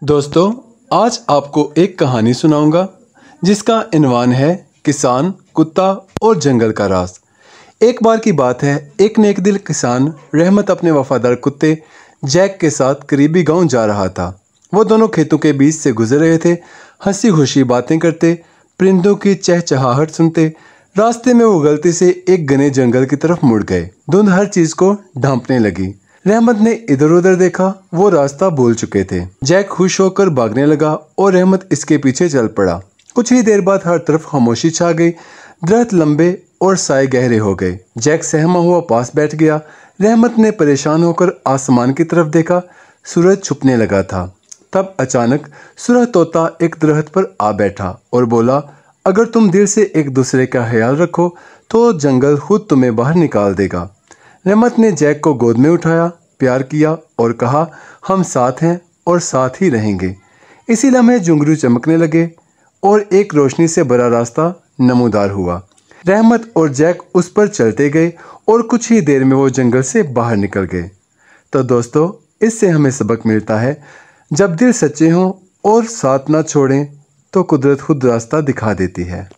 दोस्तों, आज आपको एक कहानी सुनाऊंगा जिसका इन्वान है किसान, कुत्ता और जंगल का राज। एक बार की बात है, एक नेक दिल किसान रहमत अपने वफादार कुत्ते जैक के साथ करीबी गांव जा रहा था। वो दोनों खेतों के बीच से गुजर रहे थे, हंसी खुशी बातें करते, परिंदों की चहचहाहट सुनते। रास्ते में वो गलती से एक घने जंगल की तरफ मुड़ गए। धुंध हर चीज को ढांपने लगी। रहमत ने इधर उधर देखा, वो रास्ता भूल चुके थे। जैक खुश होकर भागने लगा और रहमत इसके पीछे चल पड़ा। कुछ ही देर बाद हर तरफ खामोशी छा गई। दरख्त लंबे और साए गहरे हो गए। जैक सहमा हुआ पास बैठ गया। रहमत ने परेशान होकर आसमान की तरफ देखा। सूरज छुपने लगा था। तब अचानक सुरह तोता एक दरख्त पर आ बैठा और बोला, अगर तुम दिल से एक दूसरे का ख्याल रखो तो जंगल खुद तुम्हें बाहर निकाल देगा। रहमत ने जैक को गोद में उठाया, प्यार किया और कहा, हम साथ हैं और साथ ही रहेंगे। इसी लम्हे जुंगलू चमकने लगे और एक रोशनी से भरा रास्ता नमूदार हुआ। रहमत और जैक उस पर चलते गए और कुछ ही देर में वो जंगल से बाहर निकल गए। तो दोस्तों, इससे हमें सबक मिलता है, जब दिल सच्चे हों और साथ ना छोड़ें तो कुदरत खुद रास्ता दिखा देती है।